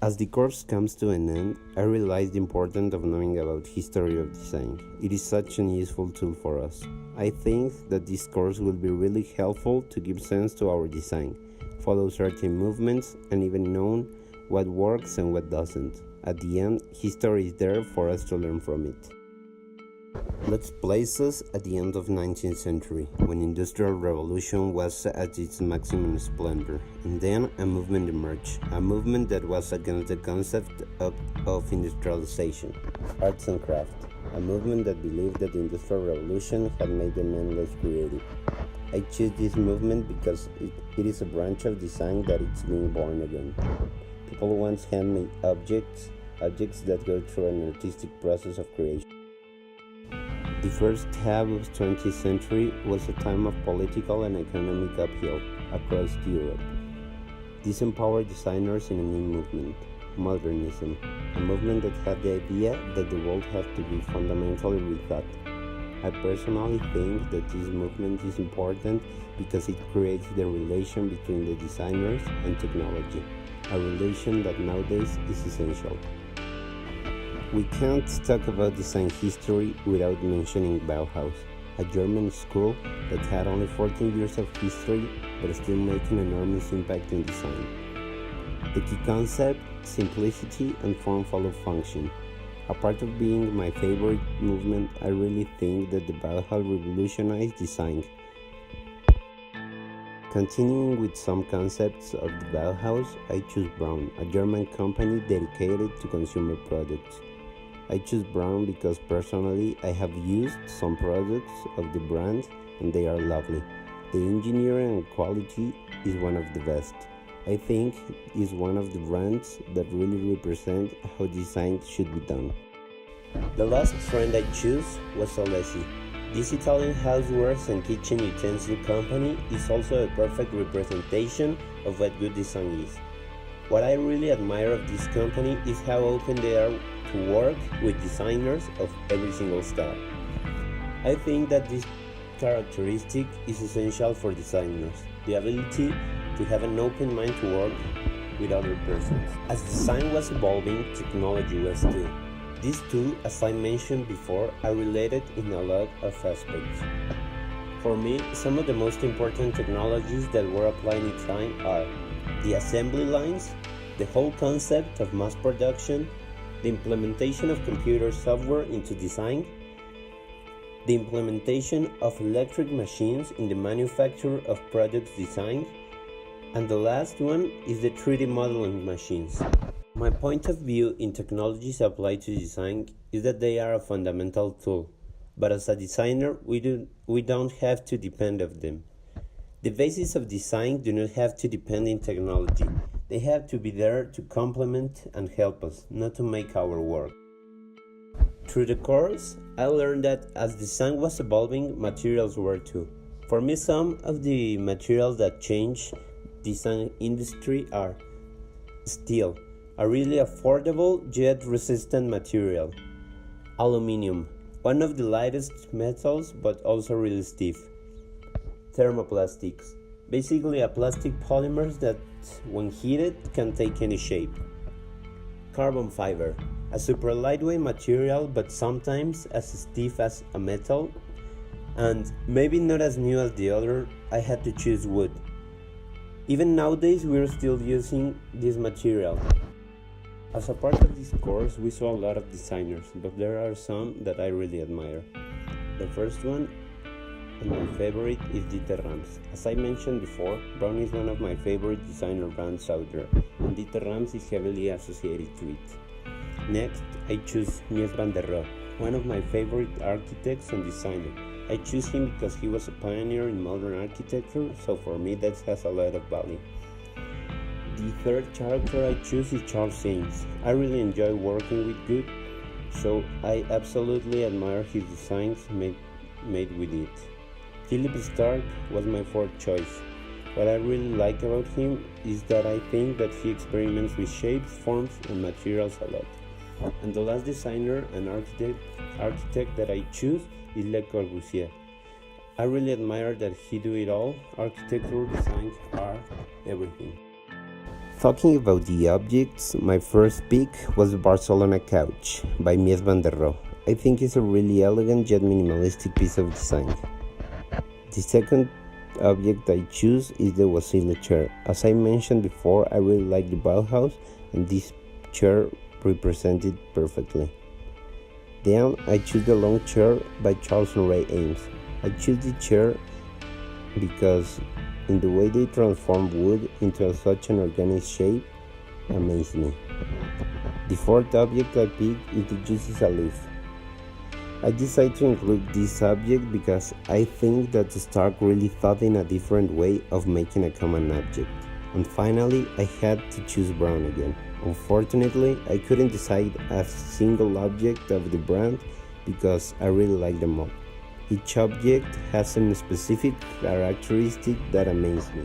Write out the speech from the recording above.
As the course comes to an end, I realized the importance of knowing about history of design. It is such an useful tool for us. I think that this course will be really helpful to give sense to our design, follow certain movements, and even know what works and what doesn't. At the end, history is there for us to learn from it. Let's place us at the end of 19th century, when Industrial Revolution was at its maximum splendor, and then a movement emerged, a movement that was against the concept of industrialization, arts and craft, a movement that believed that the Industrial Revolution had made the man less creative. I choose this movement because it is a branch of design that is being born again. People want handmade objects that go through an artistic process of creation. The first half of the 20th century was a time of political and economic upheaval across Europe. This empowered designers in a new movement, modernism, a movement that had the idea that the world had to be fundamentally rethought. I personally think that this movement is important because it creates the relation between the designers and technology, a relation that nowadays is essential. We can't talk about design history without mentioning Bauhaus, a German school that had only 14 years of history but still making enormous impact in design. The key concept, simplicity, and form follow function. Apart of being my favorite movement, I really think that the Bauhaus revolutionized design. Continuing with some concepts of the Bauhaus, I choose Braun, a German company dedicated to consumer products. I choose Braun because personally I have used some products of the brand and they are lovely. The engineering and quality is one of the best. I think is one of the brands that really represent how design should be done. The last trend I chose was Alessi. This Italian housewares and kitchen utensil company is also a perfect representation of what good design is. What I really admire of this company is how open they are to work with designers of every single style. I think that this characteristic is essential for designers, the ability to have an open mind to work with other persons. As design was evolving, technology was too. These two, as I mentioned before, are related in a lot of aspects. For me, some of the most important technologies that were applied in time are the assembly lines, the whole concept of mass production, the implementation of computer software into design, the implementation of electric machines in the manufacture of products design, and the last one is the 3D modeling machines. My point of view in technologies applied to design is that they are a fundamental tool, but as a designer we don't have to depend on them. The basis of design do not have to depend on technology. They have to be there to complement and help us, not to make our work. Through the course, I learned that as design was evolving, materials were too. For me, some of the materials that change design industry are steel, a really affordable yet resistant material. Aluminium, one of the lightest metals but also really stiff. Thermoplastics, basically a plastic polymers that when heated can take any shape. Carbon fiber, a super lightweight material but sometimes as stiff as a metal, and maybe not as new as the other, I had to choose wood. Even nowadays we're still using this material. As a part of this course we saw a lot of designers, but there are some that I really admire. The first one and my favorite is Dieter Rams. As I mentioned before, Braun is one of my favorite designer brands out there, and Dieter Rams is heavily associated to it. Next, I choose Mies van der Rohe, one of my favorite architects and designers. I choose him because he was a pioneer in modern architecture, so for me that has a lot of value. The third character I choose is Charles Eames. I really enjoy working with Good, so I absolutely admire his designs made with it. Philip Starck was my fourth choice. What I really like about him is that I think that he experiments with shapes, forms, and materials a lot. And the last designer and architect that I choose is Le Corbusier. I really admire that he do it all. Architectural designs are everything. Talking about the objects, my first pick was the Barcelona couch by Mies van der Rohe. I think it's a really elegant yet minimalistic piece of design. The second object I choose is the Wasilla chair. As I mentioned before, I really like the Bauhaus, and this chair represents it perfectly. Then I choose the long chair by Charles and Ray Eames. I choose the chair because in the way they transform wood into such an organic shape amazes me. The fourth object I picked is the Juicy leaf. I decided to include this object because I think that Stark really thought in a different way of making a common object. And finally, I had to choose brown again. Unfortunately, I couldn't decide a single object of the brand because I really like them all. Each object has some specific characteristic that amaze me.